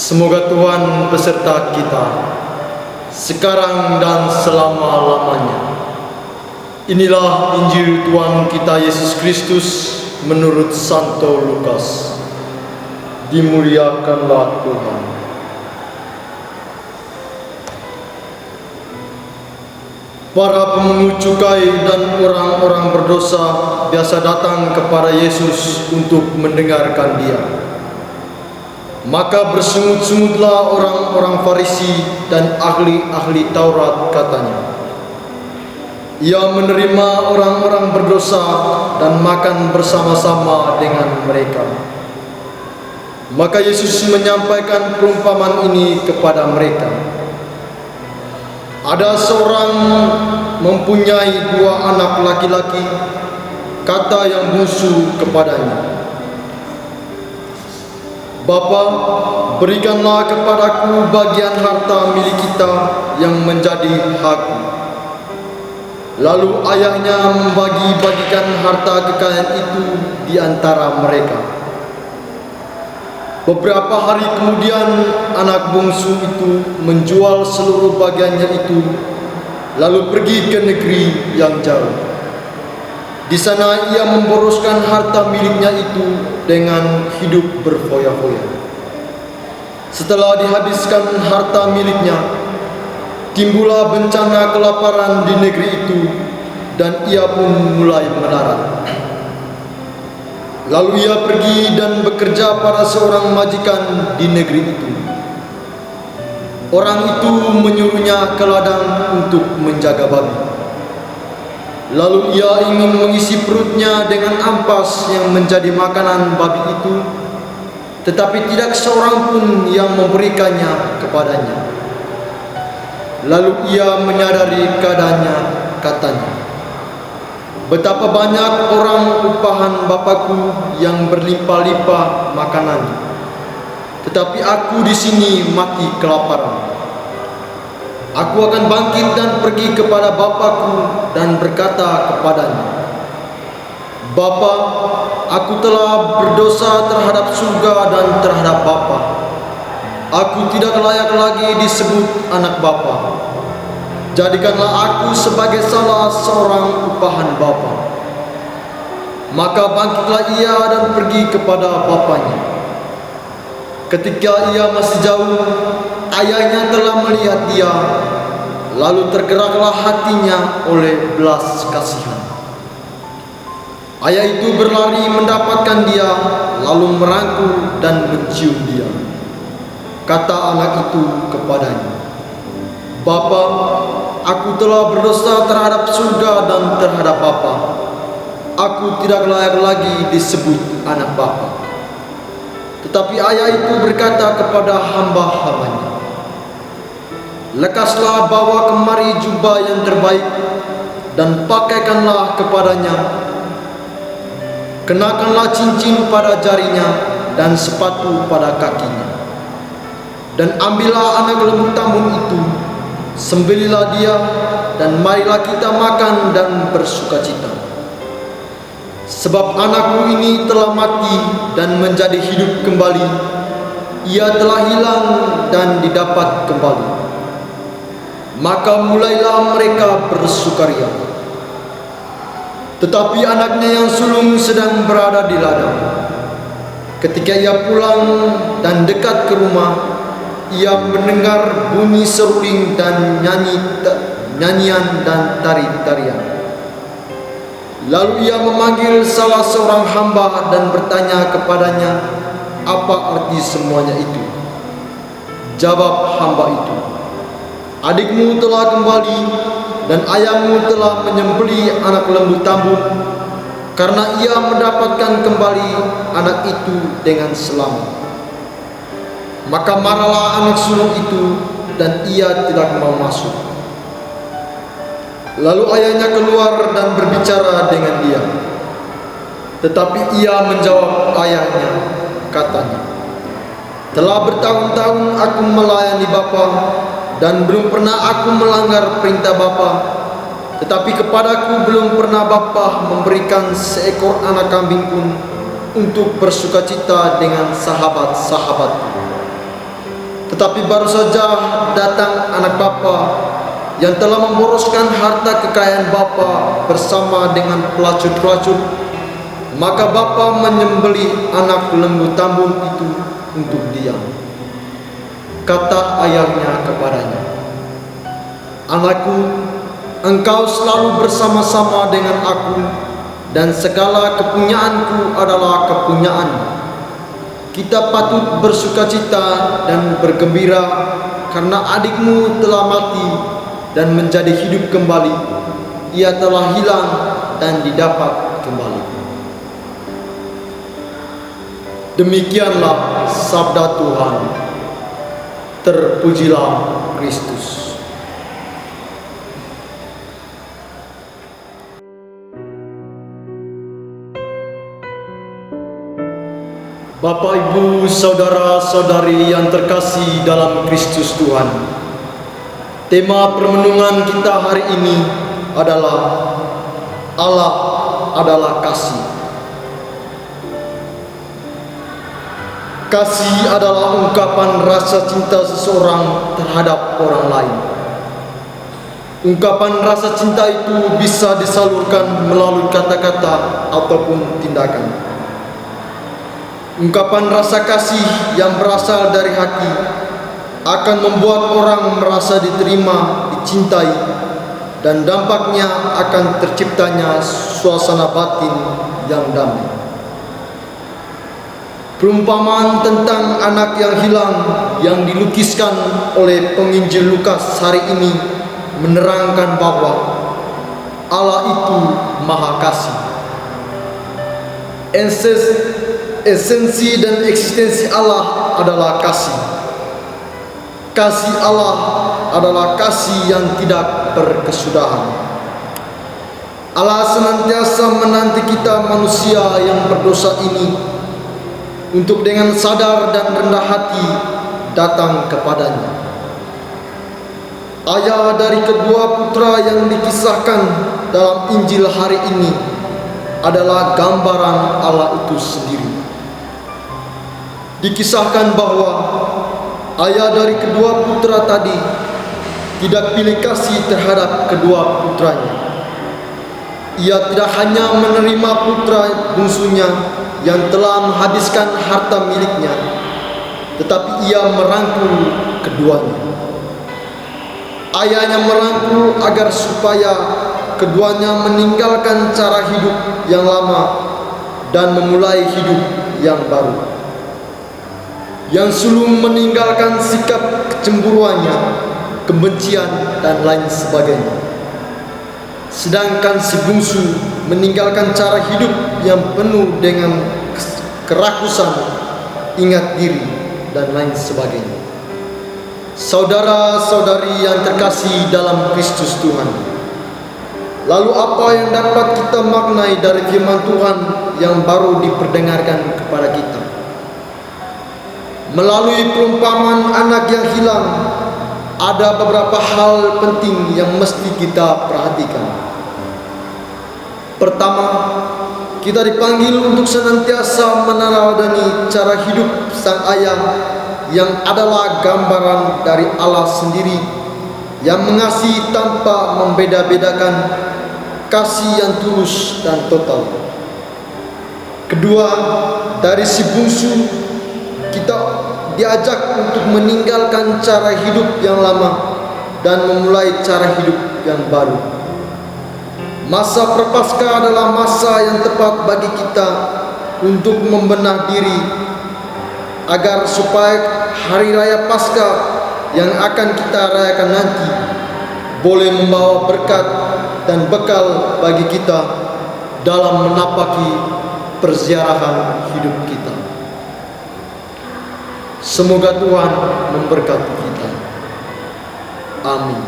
Semoga Tuhan beserta kita sekarang dan selama-lamanya. Inilah Injil Tuhan kita Yesus Kristus menurut Santo Lukas. Dimuliakanlah Tuhan. Para pemungut cukai dan orang-orang berdosa biasa datang kepada Yesus untuk mendengarkan Dia. Maka bersungut-sungutlah orang-orang Farisi dan ahli-ahli Taurat, katanya, Ia menerima orang-orang berdosa dan makan bersama-sama dengan mereka. Maka Yesus menyampaikan perumpamaan ini kepada mereka. Ada seorang mempunyai 2 anak laki-laki. Kata yang bungsu kepadanya, Bapa, berikanlah kepadaku bagian harta milik kita yang menjadi hakku. Lalu ayahnya membagi-bagikan harta kekayaan itu di antara mereka. Beberapa hari kemudian anak bungsu itu menjual seluruh bagiannya itu, lalu pergi ke negeri yang jauh. Di sana ia memboroskan harta miliknya itu dengan hidup berfoya-foya. Setelah dihabiskan harta miliknya, timbullah bencana kelaparan di negeri itu, dan ia pun mulai melarat. Lalu ia pergi dan bekerja pada seorang majikan di negeri itu. Orang itu menyuruhnya ke ladang untuk menjaga babi. Lalu ia ingin mengisi perutnya dengan ampas yang menjadi makanan babi itu, tetapi tidak seorang pun yang memberikannya kepadanya. Lalu ia menyadari keadaannya, katanya, Betapa banyak orang upahan Bapakku yang berlimpah-limpah makanannya, tetapi aku di sini mati kelaparan. Aku akan bangkit dan pergi kepada Bapakku dan berkata kepadanya, Bapa, aku telah berdosa terhadap surga dan terhadap Bapa. Aku tidak layak lagi disebut anak Bapa. Jadikanlah aku sebagai salah seorang upahan Bapa. Maka bangkitlah ia dan pergi kepada bapaknya. Ketika ia masih jauh, ayahnya telah melihat dia, lalu tergeraklah hatinya oleh belas kasihan. Ayah itu berlari mendapatkan dia, lalu merangkul dan mencium dia. Kata anak itu kepadanya, Bapa, aku telah berdosa terhadap surga dan terhadap Bapa. Aku tidak layak lagi disebut anak Bapa. Tetapi ayah itu berkata kepada hamba-hambanya, Lekaslah bawa kemari jubah yang terbaik dan pakaikanlah kepadanya. Kenakanlah cincin pada jarinya dan sepatu pada kakinya. Dan ambillah anak lembu tambun itu, sembelilah dia, dan marilah kita makan dan bersukacita. Sebab anakku ini telah mati dan menjadi hidup kembali. Ia telah hilang dan didapat kembali. Maka mulailah mereka bersukaria. Tetapi anaknya yang sulung sedang berada di ladang. Ketika ia pulang dan dekat ke rumah, ia mendengar bunyi seruling dan nyanyian dan tari-tarian. Lalu ia memanggil salah seorang hamba dan bertanya kepadanya, apa arti semuanya itu? Jawab hamba itu, Adikmu telah kembali dan ayahmu telah menyembelih anak lembu tambun, karena ia mendapatkan kembali anak itu dengan selamat. Maka marahlah anak sulung itu dan ia tidak mau masuk. Lalu ayahnya keluar dan berbicara dengan dia. Tetapi ia menjawab ayahnya, katanya, Telah bertahun-tahun aku melayani Bapa, dan belum pernah aku melanggar perintah Bapa. Tetapi kepadaku belum pernah Bapa memberikan seekor anak kambing pun untuk bersukacita dengan sahabat-sahabatku. Tetapi baru saja datang anak bapa yang telah memboroskan harta kekayaan bapa bersama dengan pelacur-pelacur. Maka bapa menyembelih anak lembu tambun itu untuk dia. Kata ayahnya kepadanya, "Anakku, engkau selalu bersama-sama dengan aku, dan segala kepunyaanku adalah kepunyaanmu. Kita patut bersukacita dan bergembira karena adikmu telah mati dan menjadi hidup kembali. Ia telah hilang dan didapat kembali." Demikianlah sabda Tuhan. Terpujilah Kristus. Bapak, Ibu, saudara-saudari yang terkasih dalam Kristus Tuhan, tema permenungan kita hari ini adalah Allah adalah kasih. Kasih adalah ungkapan rasa cinta seseorang terhadap orang lain. Ungkapan rasa cinta itu bisa disalurkan melalui kata-kata ataupun tindakan. Ungkapan rasa kasih yang berasal dari hati akan membuat orang merasa diterima, dicintai, dan dampaknya akan terciptanya suasana batin yang damai. Perumpamaan tentang anak yang hilang yang dilukiskan oleh penginjil Lukas hari ini menerangkan bahwa Allah itu Maha Kasih. Esensi dan eksistensi Allah adalah kasih. Kasih Allah adalah kasih yang tidak berkesudahan. Allah senantiasa menanti kita manusia yang berdosa ini untuk dengan sadar dan rendah hati datang kepadanya. Ayah dari kedua putra yang dikisahkan dalam Injil hari ini adalah gambaran Allah itu sendiri. Dikisahkan bahwa ayah dari kedua putra tadi tidak pilih kasih terhadap kedua putranya. Ia tidak hanya menerima putra bungsunya yang telah menghabiskan harta miliknya, tetapi ia merangkul keduanya. Ayahnya merangkul agar supaya keduanya meninggalkan cara hidup yang lama dan memulai hidup yang baru, yang sulung meninggalkan sikap kecemburuannya, kebencian, dan lain sebagainya. Sedangkan si bungsu meninggalkan cara hidup yang penuh dengan kerakusan, ingat diri, dan lain sebagainya. Saudara-saudari yang terkasih dalam Kristus Tuhan, lalu apa yang dapat kita maknai dari firman Tuhan yang baru diperdengarkan kepada kita? Melalui perumpamaan anak yang hilang, ada beberapa hal penting yang mesti kita perhatikan. Pertama, kita dipanggil untuk senantiasa meneladani cara hidup sang ayah yang adalah gambaran dari Allah sendiri yang mengasihi tanpa membeda-bedakan, kasih yang tulus dan total. Kedua, dari si bungsu kita diajak untuk meninggalkan cara hidup yang lama dan memulai cara hidup yang baru. Masa Prapaskah adalah masa yang tepat bagi kita untuk membenah diri agar supaya hari raya Paskah yang akan kita rayakan nanti boleh membawa berkat dan bekal bagi kita dalam menapaki perziarahan hidup kita. Semoga Tuhan memberkati kita. Amin.